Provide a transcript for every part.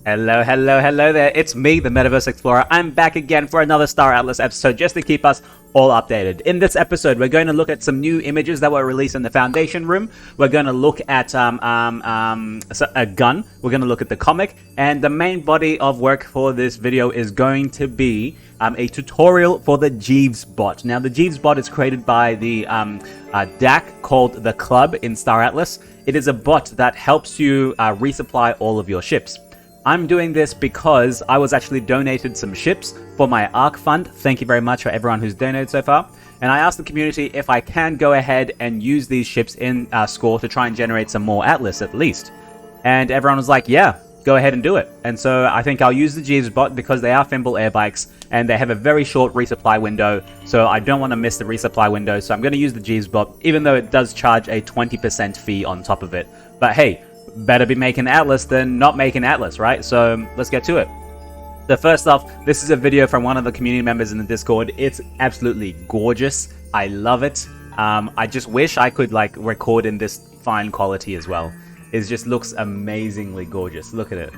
Hello, hello, hello there. It's me, the MetaVerse Explorer. I'm back again for another Star Atlas episode just to keep us all updated. In this episode, we're going to look at some new images that were released in the Foundation room. We're going to look at a gun. We're going to look at the comic. And the main body of work for this video is going to be a tutorial for the Jeeves bot. Now, the Jeeves bot is created by the DAC called the Club in Star Atlas. It is a bot that helps you resupply all of your ships. I'm doing this because I was actually donated some ships for my ARC fund. Thank you very much for everyone who's donated so far. And I asked the community if I can go ahead and use these ships in Score to try and generate some more Atlas at least. And everyone was like, yeah, go ahead and do it. And so I think I'll use the Jeeves bot because they are Fimble air bikes and they have a very short resupply window. So I don't want to miss the resupply window. So I'm going to use the Jeeves bot, even though it does charge a 20% fee on top of it. But hey, better be making Atlas than not making Atlas, right? So let's get to it. So first off, this is a video from one of the community members in the Discord. It's absolutely gorgeous. I love it. I just wish I could like record in this fine quality as well. It just looks amazingly gorgeous. Look at it.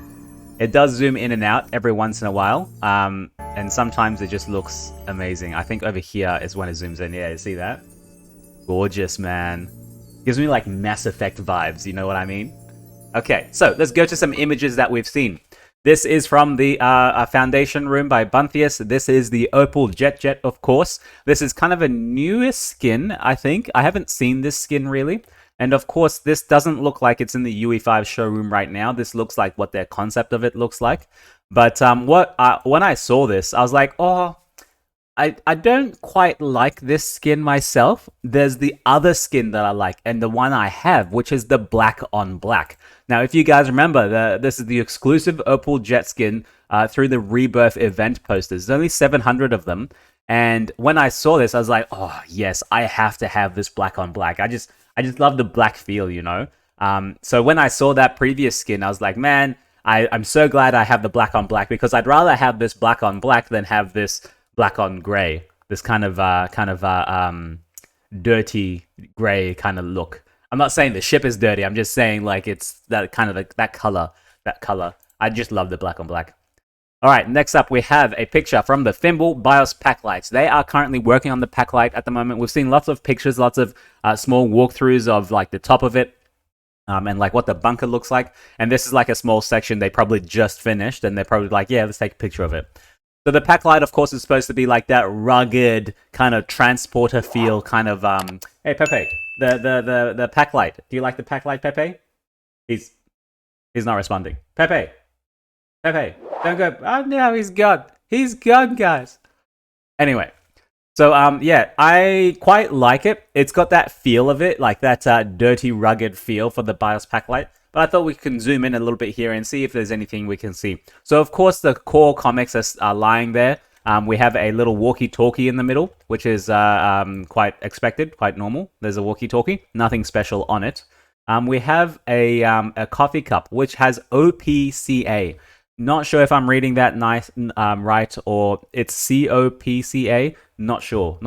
It does zoom in and out every once in a while. And sometimes it just looks amazing. I think over here is when it zooms in. Yeah, you see that? Gorgeous, man. Gives me like Mass Effect vibes, you know what I mean? Okay, so let's go to some images that we've seen. This is from the Foundation room by Bunthius. This is the Opal Jet, of course. This is kind of a newest skin, I think. I haven't seen this skin really. And of course, this doesn't look like it's in the UE5 showroom right now. This looks like what their concept of it looks like. But when I saw this, I was like, oh, I don't quite like this skin myself. There's the other skin that I like, and the one I have, which is the black on black. Now, if you guys remember, this is the exclusive Opal Jet skin through the Rebirth event posters. There's only 700 of them. And when I saw this, I was like, oh, yes, I have to have this black on black. I just love the black feel, you know? So when I saw that previous skin, I was like, man, I'm so glad I have the black on black because I'd rather have this black on black than have this black on gray, this kind of dirty gray kind of look. I'm not saying the ship is dirty. I'm just saying like it's that kind of like that color. I just love the black on black. All right, next up we have a picture from the Fimble BIOS pack lights. They are currently working on the pack light at the moment. We've seen lots of pictures, lots of small walkthroughs of like the top of it. And like what the bunker looks like. And this is like a small section they probably just finished and they're probably like, yeah, let's take a picture of it. So the pack light, of course, is supposed to be like that rugged kind of transporter feel kind of, hey, Pepe, the pack light. Do you like the pack light, Pepe? He's not responding. Pepe, don't go. Oh, no, he's gone. He's gone, guys. Anyway, so, yeah, I quite like it. It's got that feel of it, like that dirty, rugged feel for the BIOS pack light. But I thought we can zoom in a little bit here and see if there's anything we can see. So, of course, the core comics are lying there. We have a little walkie-talkie in the middle, which is quite expected, quite normal. There's a walkie-talkie, nothing special on it. We have a coffee cup, which has OPCA. Not sure if I'm reading that right, or it's COPCA. Not sure.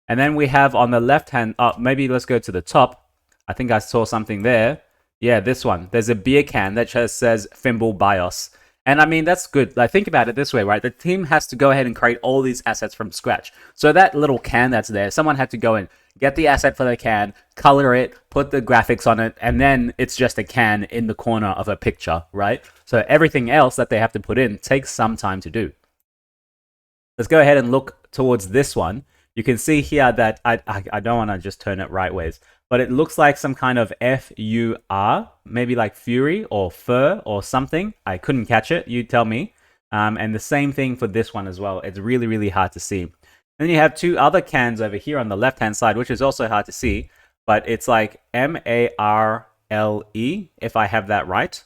And then we have on the left hand, maybe let's go to the top. I think I saw something there. Yeah, this one. There's a beer can that just says Fimble BIOS. And I mean, that's good. Like, think about it this way, right? The team has to go ahead and create all these assets from scratch. So that little can that's there, someone had to go and get the asset for the can, color it, put the graphics on it, and then it's just a can in the corner of a picture, right? So everything else that they have to put in takes some time to do. Let's go ahead and look towards this one. You can see here that I don't want to just turn it right ways, but it looks like some kind of FUR, maybe like Fury or Fur or something. I couldn't catch it. You tell me. And the same thing for this one as well. It's really, really hard to see. Then you have two other cans over here on the left-hand side, which is also hard to see, but it's like MARLE, if I have that right.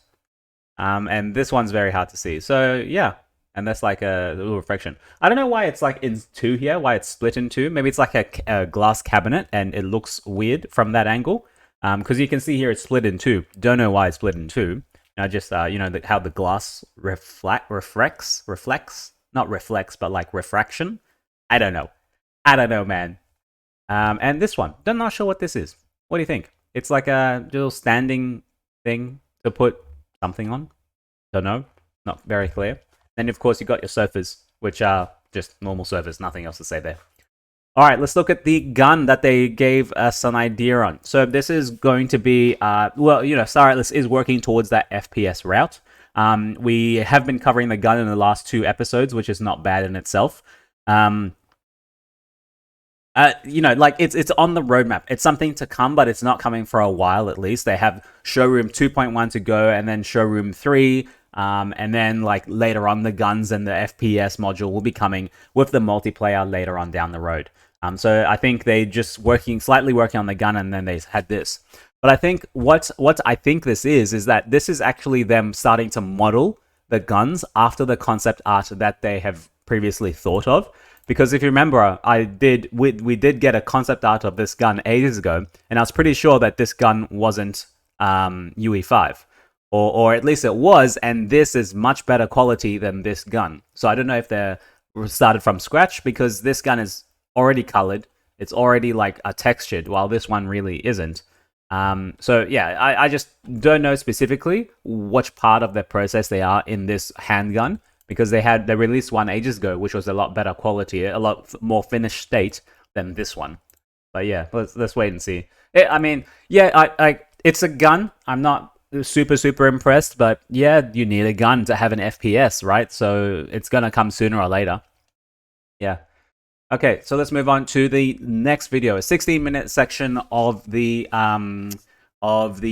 And this one's very hard to see. So yeah. And that's like a little reflection. I don't know why it's like in two here, why it's split in two. Maybe it's like a glass cabinet and it looks weird from that angle. Because you can see here it's split in two. Don't know why it's split in two. Just, you know, how the glass reflects, not reflects, but like refraction. I don't know, man. And this one, I'm not sure what this is. What do you think? It's like a little standing thing to put something on. Don't know. not very clear. Then, of course, you've got your sofas, which are just normal sofas, nothing else to say there. All right, let's look at the gun that they gave us an idea on. So this is going to be, well, you know, Star Atlas is working towards that FPS route. We have been covering the gun in the last 2 episodes, which is not bad in itself. You know, like it's on the roadmap. It's something to come, but it's not coming for a while at least. They have Showroom 2.1 to go, and then Showroom 3, and then like later on the guns and the FPS module will be coming with the multiplayer later on down the road. So I think they just slightly working on the gun, and then they had this. But I think what I think this is that this is actually them starting to model the guns after the concept art that they have previously thought of. Because if you remember, we did get a concept art of this gun ages ago, and I was pretty sure that this gun wasn't UE5, or at least it was, and this is much better quality than this gun. So I don't know if they started from scratch, because this gun is already colored, it's already like textured, while this one really isn't. So yeah, I just don't know specifically which part of the process they are in this handgun. Because they released one ages ago, which was a lot better quality, a lot more finished state than this one. But yeah, let's wait and see. I mean, yeah, it's a gun. I'm not super impressed, but yeah, you need a gun to have an FPS, right? So it's gonna come sooner or later. Yeah. Okay, so let's move on to the next video, a 16-minute section of the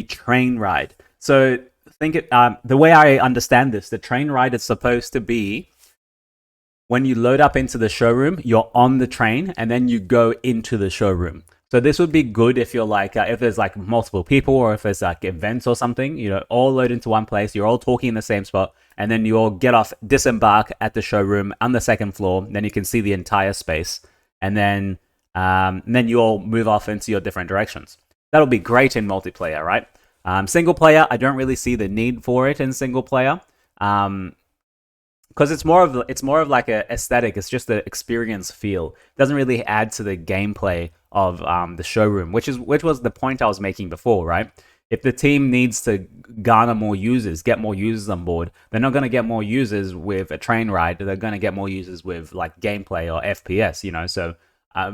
train ride. So the way I understand this, the train ride is supposed to be when you load up into the showroom, you're on the train, and then you go into the showroom. So this would be good if you're like, if there's like multiple people, or if there's like events or something, you know, all load into one place, you're all talking in the same spot, and then you all get off, disembark at the showroom on the 2nd floor, then you can see the entire space, and then you all move off into your different directions. That'll be great in multiplayer, right? Single player, I don't really see the need for it in single player, because it's more of like a aesthetic. It's just the experience feel. It doesn't really add to the gameplay of the showroom, which was the point I was making before, right? If the team needs to garner more users, get more users on board, they're not going to get more users with a train ride. They're going to get more users with like gameplay or FPS, you know. So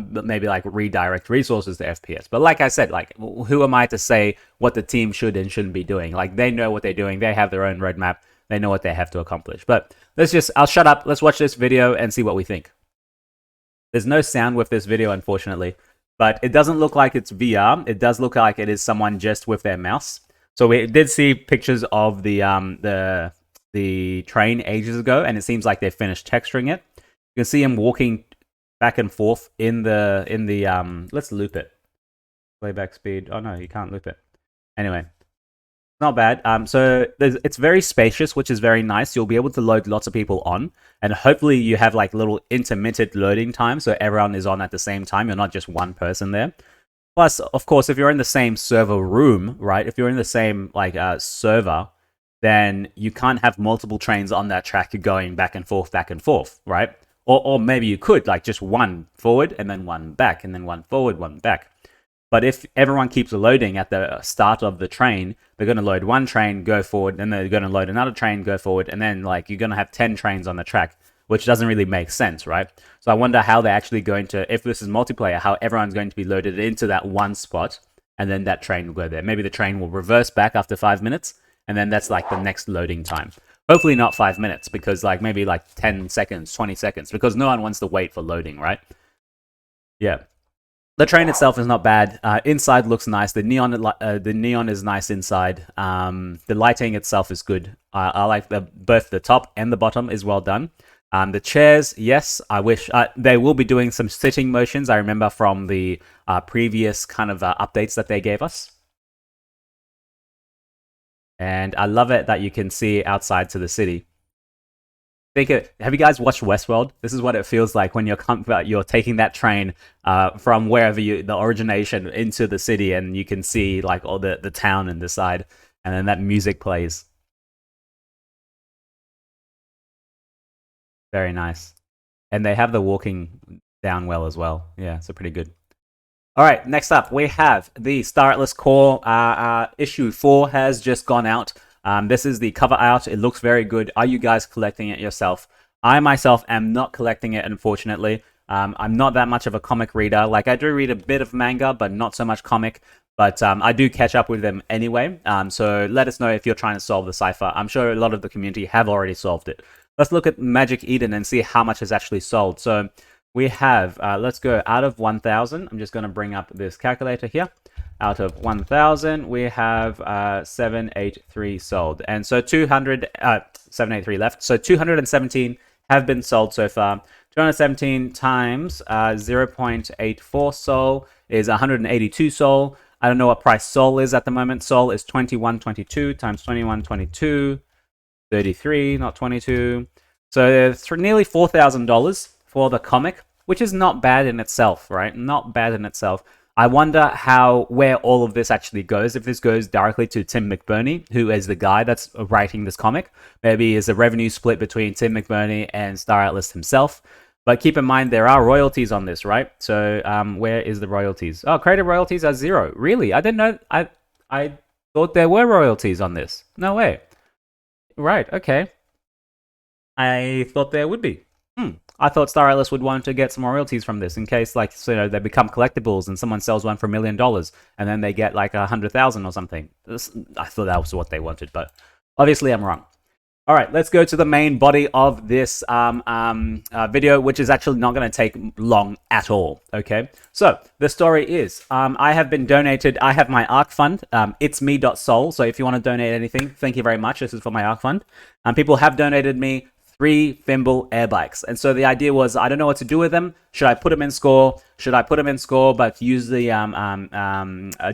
maybe like redirect resources to FPS. But like I said, like who am I to say what the team should and shouldn't be doing? Like they know what they're doing. They have their own roadmap. They know what they have to accomplish. But I'll shut up. Let's watch this video and see what we think. There's no sound with this video, unfortunately, but it doesn't look like it's VR. It does look like it is someone just with their mouse. So we did see pictures of the train ages ago, and it seems like they finished texturing it. You can see him walking back and forth in the let's loop it. Playback speed. Oh no, you can't loop it. Anyway, not bad. So it's very spacious, which is very nice. You'll be able to load lots of people on, and hopefully you have like little intermittent loading time, so everyone is on at the same time. You're not just one person there. Plus, of course, if you're in the same server room, right? If you're in the same like server, then you can't have multiple trains on that track going back and forth, right? Or maybe you could, like just one forward and then one back and then one forward, one back. But if everyone keeps loading at the start of the train, they're going to load one train, go forward, and they're going to load another train, go forward, and then like you're going to have 10 trains on the track, which doesn't really make sense, right? So I wonder how they're actually going to, if this is multiplayer, how everyone's going to be loaded into that one spot, and then that train will go there. Maybe the train will reverse back after 5 minutes, and then that's like the next loading time. Hopefully not 5 minutes, because like maybe like 10 seconds, 20 seconds, because no one wants to wait for loading, right? Yeah. The train itself is not bad. Inside looks nice. The neon is nice inside. The lighting itself is good. I like both the top and the bottom is well done. The chairs, yes, I wish they will be doing some sitting motions. I remember from the previous kind of updates that they gave us. And I love it that you can see outside to the city. Have you guys watched Westworld? This is what it feels like when you're taking that train from wherever the origination into the city, and you can see like all the town and the side, and then that music plays. Very nice. And they have the walking down well as well. Yeah, so pretty good. All right, next up, we have the Star Atlas Core issue 4 has just gone out. This is the cover art. It looks very good. Are you guys collecting it yourself? I myself am not collecting it, unfortunately. I'm not that much of a comic reader. Like, I do read a bit of manga, but not so much comic. But I do catch up with them anyway. So let us know if you're trying to solve the cipher. I'm sure a lot of the community have already solved it. Let's look at Magic Eden and see how much is actually sold. So we have, let's go out of 1,000. I'm just going to bring up this calculator here. Out of 1,000, we have 783 sold. And so 783 left. So 217 have been sold so far. 217 times 0.84 Sol is 182 Sol. I don't know what price Sol is at the moment. Sol is 21.22 times 21.22, 33, not 22. So it's nearly $4,000 for the comic, which is not bad in itself, right? Not bad in itself. I wonder where all of this actually goes. If this goes directly to Tim McBurney, who is the guy that's writing this comic. Maybe is a revenue split between Tim McBurney and Star Atlas himself. But keep in mind, there are royalties on this, right? So where is the royalties? Oh, creative royalties are 0. Really? I didn't know. I thought there were royalties on this. No way. Right, okay. I thought there would be. I thought Star Atlas would want to get some royalties from this in case, like, so, you know, they become collectibles and someone sells one for $1 million and then they get like 100,000 or something. I thought that was what they wanted, but obviously I'm wrong. All right, let's go to the main body of this video, which is actually not going to take long at all, okay? So the story is, I have been donated, I have my ARC fund, itsme.sol, so if you want to donate anything, thank you very much, this is for my ARC fund. People have donated me 3 Thimble air bikes, and so the idea was, I don't know what to do with them. Should I put them in score? Should I put them in score, but use the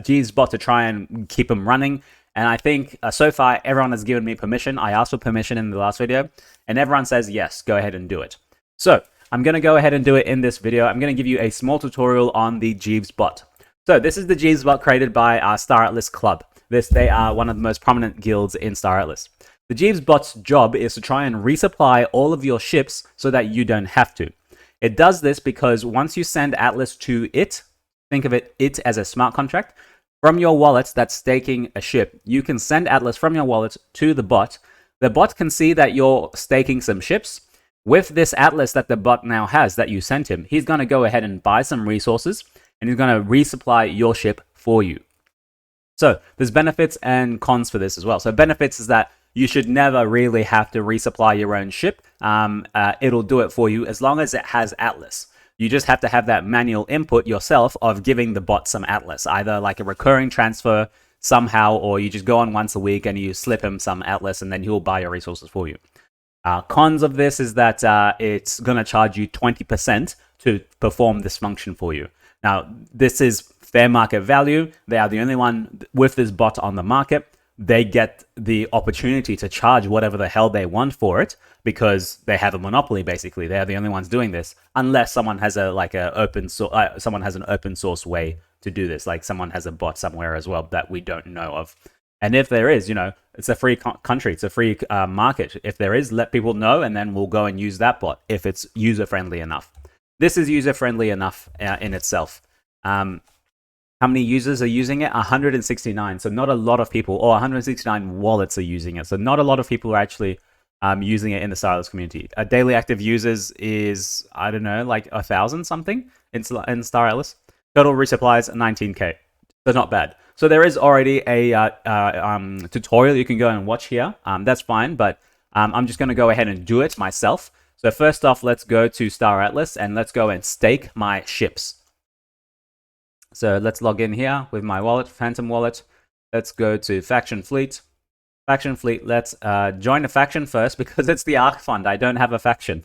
Jeeves bot to try and keep them running? And I think so far, everyone has given me permission. I asked for permission in the last video, and everyone says, yes, go ahead and do it. So I'm going to go ahead and do it in this video. I'm going to give you a small tutorial on the Jeeves bot. So this is the Jeeves bot created by Star Atlas Club. They are one of the most prominent guilds in Star Atlas. The Jeeves bot's job is to try and resupply all of your ships so that you don't have to. It does this because once you send Atlas to it, think of it as a smart contract, from your wallet that's staking a ship, you can send Atlas from your wallet to the bot. The bot can see that you're staking some ships. With this Atlas that the bot now has that you sent him, he's going to go ahead and buy some resources, and he's going to resupply your ship for you. So there's benefits and cons for this as well. So benefits is that you should never really have to resupply your own ship. It'll do it for you as long as it has Atlas. You just have to have that manual input yourself of giving the bot some Atlas, either like a recurring transfer somehow, or you just go on once a week and you slip him some Atlas and then he'll buy your resources for you. Cons of this is that it's going to charge you 20% to perform this function for you. Now, this is fair market value. They are the only one with this bot on the market. They get the opportunity to charge whatever the hell they want for it because they have a monopoly. Basically, they are the only ones doing this, unless someone has an open source way to do this. Like someone has a bot somewhere as well that we don't know of. And if there is, you know, it's a free country, it's a free market. If there is, let people know, and then we'll go and use that bot if it's user friendly enough. This is user friendly enough in itself. How many users are using it? 169. So not a lot of people, or 169 wallets are using it. So not a lot of people are actually using it in the Star Atlas community. Daily active users is, I don't know, like 1,000 something in Star Atlas. Total resupplies 19K. So not bad. So there is already a tutorial you can go and watch here. That's fine, but I'm just going to go ahead and do it myself. So first off, let's go to Star Atlas and let's go and stake my ships. So let's log in here with my wallet, Phantom Wallet. Let's go to Faction Fleet. Faction Fleet, let's join a faction first because it's the ARC Fund. I don't have a faction.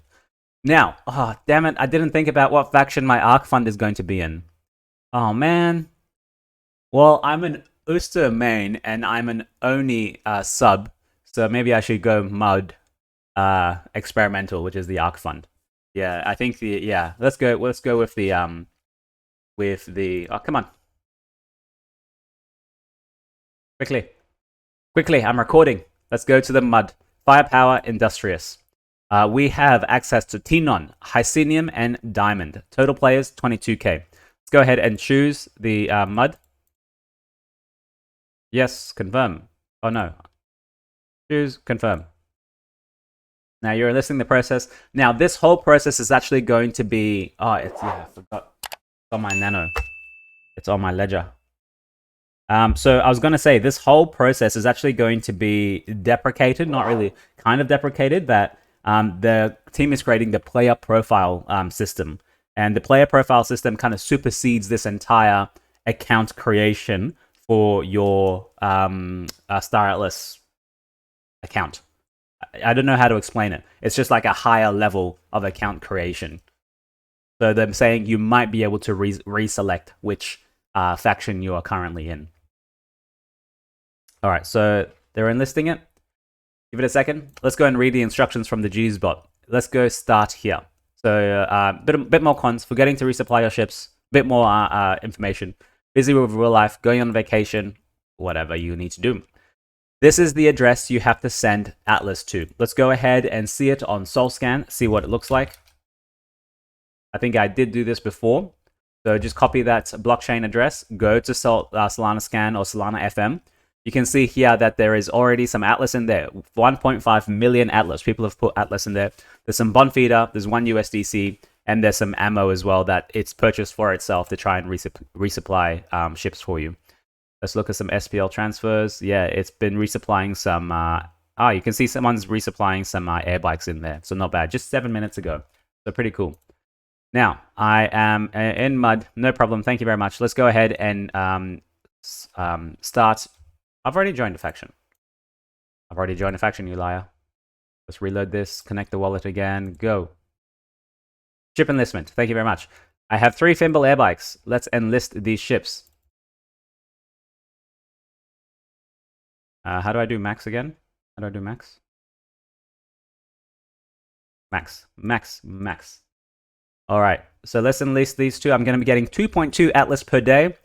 Now, oh, damn it, I didn't think about what faction my ARC Fund is going to be in. Oh, man. Well, I'm an Uster main and I'm an Oni sub, so maybe I should go Mud Experimental, which is the ARC Fund. Yeah, I think let's go with the oh, come on. Quickly, I'm recording. Let's go to the Mud. Firepower Industrious. We have access to Tenon, Hycenium, and Diamond. Total players, 22K. Let's go ahead and choose the Mud. Yes, confirm. Oh no. Choose confirm. Now you're enlisting the process. Now this whole process is actually going to be, I forgot. It's on my Nano. It's on my ledger. So I was going to say this whole process is actually going to be deprecated, not really, kind of deprecated, that the team is creating the player profile system. And the player profile system kind of supersedes this entire account creation for your Star Atlas account. I don't know how to explain it. It's just like a higher level of account creation. So they're saying you might be able to reselect which faction you are currently in. All right, so they're enlisting it. Give it a second. Let's go and read the instructions from the Jeeves bot. Let's go start here. So bit more cons, forgetting to resupply your ships, bit more information. Busy with real life, going on vacation, whatever you need to do. This is the address you have to send Atlas to. Let's go ahead and see it on SolScan, see what it looks like. I think I did do this before. So just copy that blockchain address, go to Solana Scan or Solana FM. You can see here that there is already some Atlas in there. 1.5 million Atlas. People have put Atlas in there. There's some bond feeder, there's 1 USDC, and there's some ammo as well that it's purchased for itself to try and resupply ships for you. Let's look at some SPL transfers. Yeah, it's been resupplying some... you can see someone's resupplying some air bikes in there. So not bad. Just 7 minutes ago. So pretty cool. Now, I am in mud. No problem. Thank you very much. Let's go ahead and start... I've already joined a faction. You liar. Let's reload this. Connect the wallet again. Go. Ship enlistment. Thank you very much. I have 3 Fimble air bikes. Let's enlist these ships. How do I do max again? How do I do max? Max. All right. So let's enlist these 2. I'm going to be getting 2.2 Atlas per day.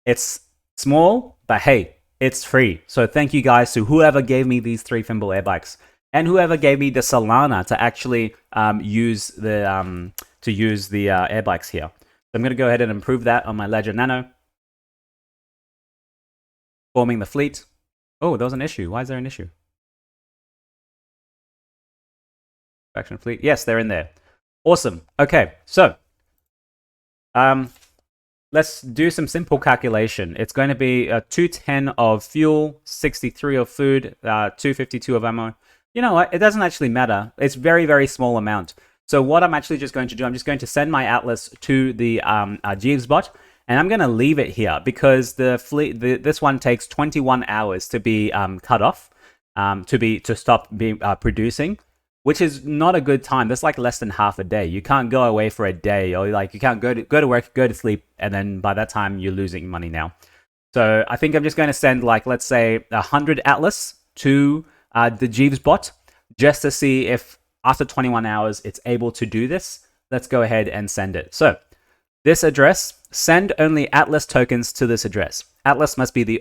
It's small, but hey, it's free. So thank you guys to whoever gave me these 3 Fimble air bikes and whoever gave me the Solana to actually use the air bikes here. So I'm going to go ahead and improve that on my Ledger Nano. Forming the fleet. Oh, there was an issue. Why is there an issue? Faction fleet. Yes, they're in there. Awesome. Okay, so let's do some simple calculation. It's going to be 210 of fuel, 63 of food, 252 of ammo. You know what? It doesn't actually matter. It's very, very small amount. So what I'm actually just going to do, I'm just going to send my Atlas to the Jeeves bot, and I'm going to leave it here because the fleet, this one takes 21 hours to be cut off, to stop being producing, which is not a good time. That's like less than half a day. You can't go away for a day, or like you can't go to work, go to sleep, and then by that time you're losing money now. So I think I'm just going to send, like, let's say 100 Atlas to the Jeeves bot just to see if after 21 hours it's able to do this. Let's go ahead and send it. So this address, send only Atlas tokens to this address. Atlas must be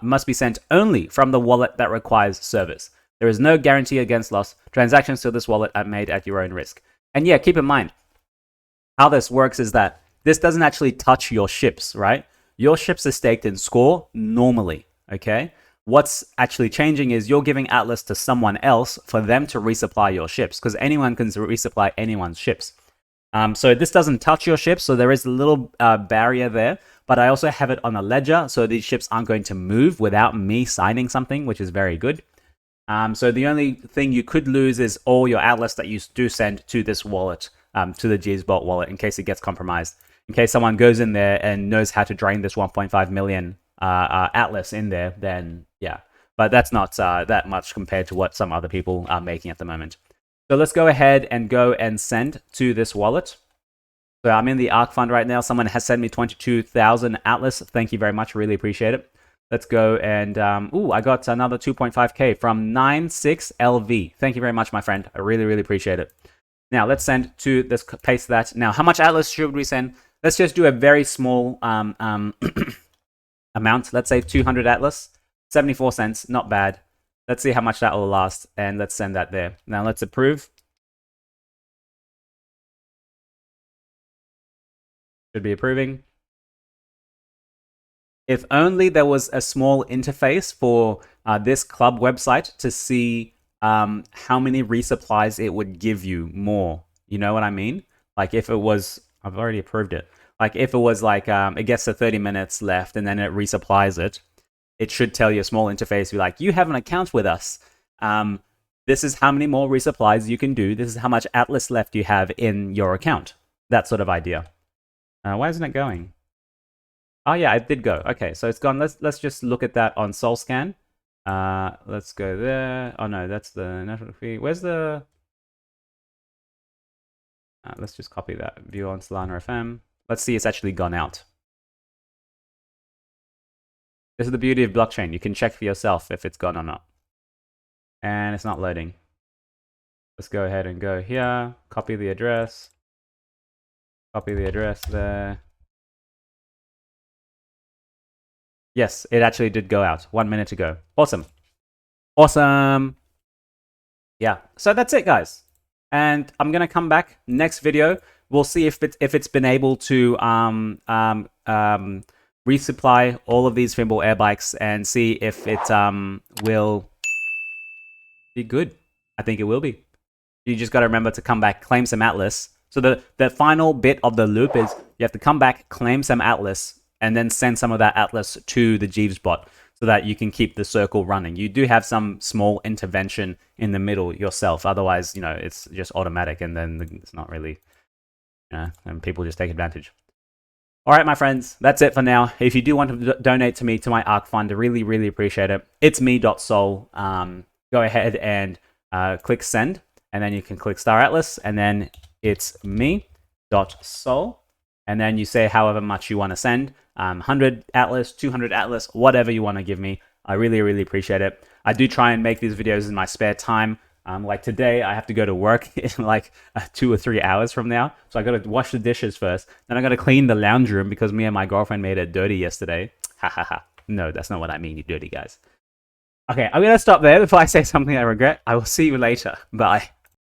must be sent only from the wallet that requires service. There is no guarantee against loss. Transactions to this wallet are made at your own risk. And yeah, keep in mind, how this works is that this doesn't actually touch your ships, right? Your ships are staked in score normally, okay? What's actually changing is you're giving Atlas to someone else for them to resupply your ships, because anyone can resupply anyone's ships. So this doesn't touch your ships, so there is a little barrier there, but I also have it on a ledger, so these ships aren't going to move without me signing something, which is very good. So the only thing you could lose is all your Atlas that you do send to this wallet, to the Jeeves bot wallet, in case it gets compromised. In case someone goes in there and knows how to drain this 1.5 million Atlas in there, then yeah. But that's not that much compared to what some other people are making at the moment. So let's go ahead and go and send to this wallet. So I'm in the ARC fund right now. Someone has sent me 22,000 Atlas. Thank you very much. Really appreciate it. Let's go and, I got another 2.5K from 96LV. Thank you very much, my friend. I really, really appreciate it. Now, let's send to, let's paste that. Now, how much Atlas should we send? Let's just do a very small amount. Let's say 200 Atlas, 74 cents, not bad. Let's see how much that will last, and let's send that there. Now, let's approve. Should be approving. If only there was a small interface for this club website to see how many resupplies it would give you more. You know what I mean? Like if it was, I've already approved it. Like if it was like it gets to 30 minutes left and then it resupplies it, it should tell you a small interface, be like, you have an account with us. This is how many more resupplies you can do. This is how much Atlas left you have in your account. That sort of idea. Why isn't it going? Oh yeah, it did go. Okay, so it's gone. Let's just look at that on SolScan. Let's go there. Oh no, that's the network fee. Where's the? Let's just copy that. View on Solana FM. Let's see, it's actually gone out. This is the beauty of blockchain. You can check for yourself if it's gone or not. And it's not loading. Let's go ahead and go here. Copy the address. Copy the address there. Yes, it actually did go out 1 minute ago. Awesome. Awesome. Yeah, so that's it, guys. And I'm going to come back next video. We'll see if it's been able to resupply all of these Thimble air bikes and see if it will be good. I think it will be. You just got to remember to come back, claim some Atlas. So the final bit of the loop is you have to come back, claim some Atlas, and then send some of that Atlas to the Jeeves bot so that you can keep the circle running. You do have some small intervention in the middle yourself. Otherwise, you know, it's just automatic and then it's not really, you know, and people just take advantage. All right, my friends, that's it for now. If you do want to donate to me, to my ARC fund, I really, really appreciate it. Itsme.sol. Go ahead and click send, and then you can click Star Atlas, and then it's me.sol, and then you say however much you want to send. 100 Atlas, 200 Atlas, whatever you want to give me. I really, really appreciate it. I do try and make these videos in my spare time. Like today, I have to go to work in like 2 or 3 hours from now. So I got to wash the dishes first. Then I got to clean the lounge room because me and my girlfriend made it dirty yesterday. Ha ha ha. No, that's not what I mean, you dirty guys. Okay, I'm going to stop there before I say something I regret. I will see you later. Bye.